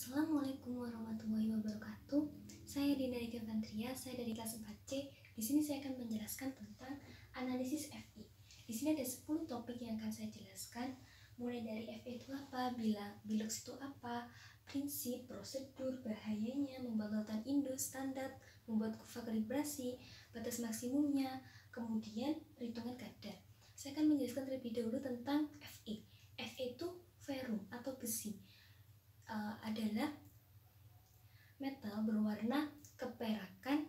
Assalamualaikum warahmatullahi wabarakatuh. Saya Dina Gavantria, saya dari kelas 4C. Di sini saya akan menjelaskan tentang analisis FE. Di sini ada 10 topik yang akan saya jelaskan, mulai dari FE itu apa, bilox itu apa, prinsip, prosedur, bahayanya, membuat lautan Indo, standar, membuat kurva kalibrasi, batas maksimumnya, kemudian perhitungan kadar. Saya akan menjelaskan terlebih dahulu tentang FE. FE itu ferrum atau besi. Adalah metal berwarna keperakan,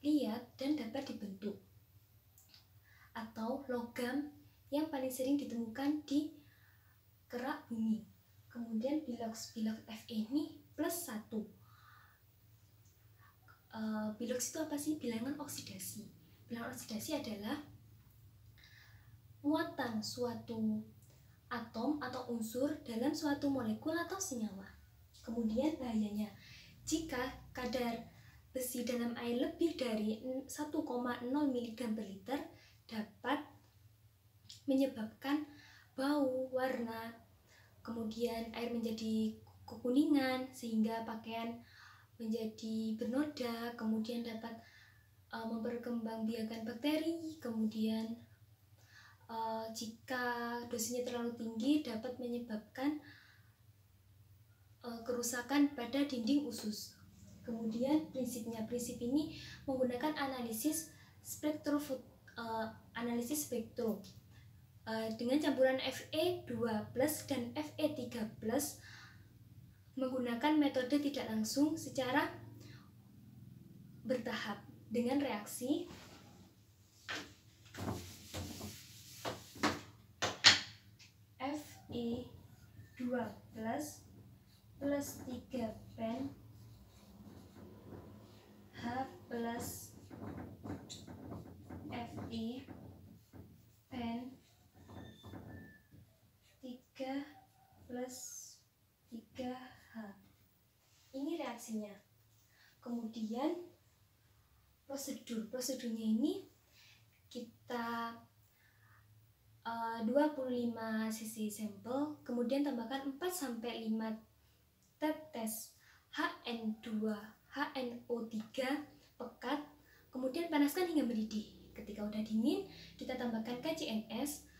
liat, dan dapat dibentuk, atau logam yang paling sering ditemukan di kerak bumi. Kemudian bilox Fe ini plus 1. Bilox itu apa sih? Bilangan oksidasi. Bilangan oksidasi adalah muatan suatu atom atau unsur dalam suatu molekul atau senyawa. Kemudian bahayanya, jika kadar besi dalam air lebih dari 1,0 mg per liter dapat menyebabkan bau, warna, kemudian air menjadi kekuningan sehingga pakaian menjadi bernoda, kemudian dapat memperkembangbiakan bakteri, kemudian jika dosisnya terlalu tinggi dapat menyebabkan kerusakan pada dinding usus. Kemudian prinsip ini menggunakan analisis spektrum dengan campuran Fe2+ dan Fe3+ menggunakan metode tidak langsung secara bertahap dengan reaksi Fe2+ plus 3 pen H plus Fe pen 3 plus 3H. Ini reaksinya. Kemudian prosedurnya ini kita 25 cc sampel, kemudian tambahkan 4-5 tetes HNO3 pekat, kemudian panaskan hingga mendidih. Ketika udah dingin, kita tambahkan KCNS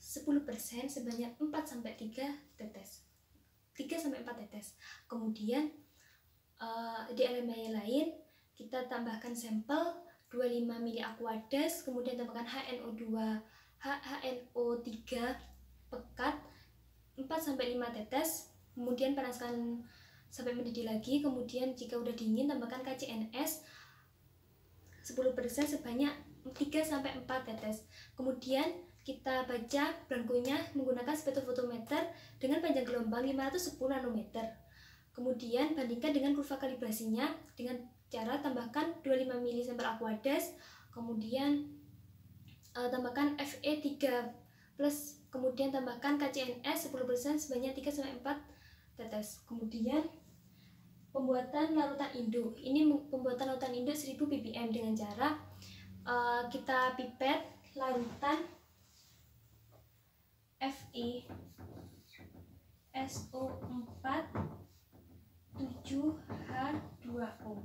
10% sebanyak 3-4 tetes. Kemudian di elemen lain kita tambahkan sampel 25 ml aqueous, kemudian tambahkan HNO3 pekat 4-5 tetes, kemudian panaskan sampai mendidih lagi. Kemudian jika udah dingin tambahkan KCNS 10% sebanyak 3-4 tetes. Kemudian kita baca blankonya menggunakan spektrofotometer dengan panjang gelombang 510 nanometer. Kemudian bandingkan dengan kurva kalibrasinya dengan cara tambahkan 25 ml sampel aqueous, kemudian tambahkan Fe3+, kemudian tambahkan KCNS 10% sebanyak 3-4 tetes. Kemudian pembuatan larutan induk. Ini pembuatan larutan induk 1000 ppm dengan cara kita pipet larutan FeSO4 7H2O.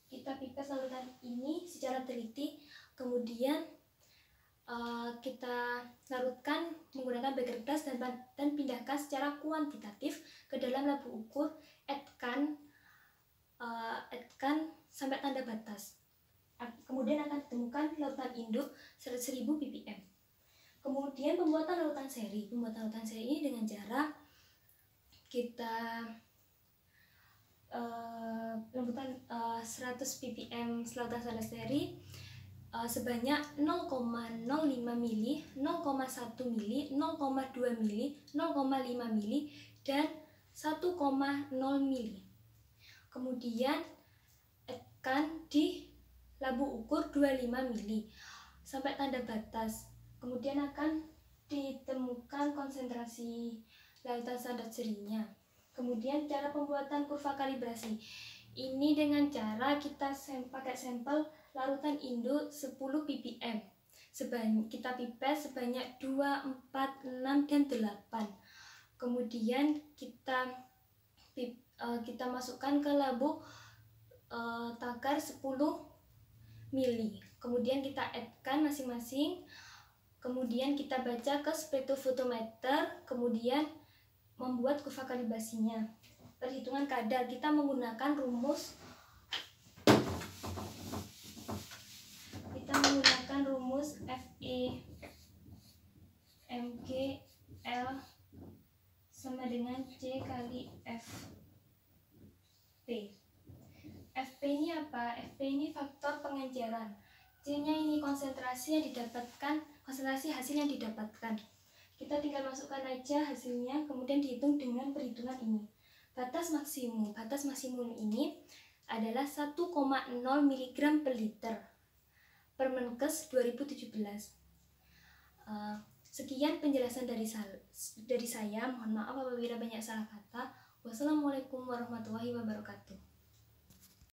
Kita pipet larutan ini secara teliti, kemudian kita larutkan menggunakan bag kertas dan pindahkan secara kuantitatif ke dalam labu ukur etkan sampai tanda batas. Kemudian akan ditemukan larutan induk 1000 ppm. Kemudian pembuatan larutan seri. Pembuatan larutan seri ini dengan cara kita lembutan 100 ppm larutan standar seri sebanyak 0,05 mili, 0,1 mili, 0,2 mili, 0,5 mili, dan 1,0 mili. Kemudian etkan di labu ukur 25 mili sampai tanda batas. Kemudian akan ditemukan konsentrasi larutan standar serinya. Kemudian cara pembuatan kurva kalibrasi. Ini dengan cara kita pakai sampel larutan induk 10 ppm. Kita pipet sebanyak 2, 4, 6, dan 8. Kemudian kita masukkan ke labu takar 10 mili. Kemudian kita add-kan masing-masing. Kemudian kita baca ke spektrofotometer, kemudian membuat kurva kalibrasinya. Perhitungan kadar kita menggunakan rumus Fe Mg L sama dengan C kali Fp. Fp ini apa? Fp ini faktor pengenceran. C-nya ini konsentrasi hasil yang didapatkan. Kita tinggal masukkan aja hasilnya, kemudian dihitung dengan perhitungan ini. Batas maksimum ini adalah 1,0 mg per liter. Permenkes 2017. Sekian penjelasan dari saya. Mohon maaf apabila banyak salah kata. Wassalamualaikum warahmatullahi wabarakatuh.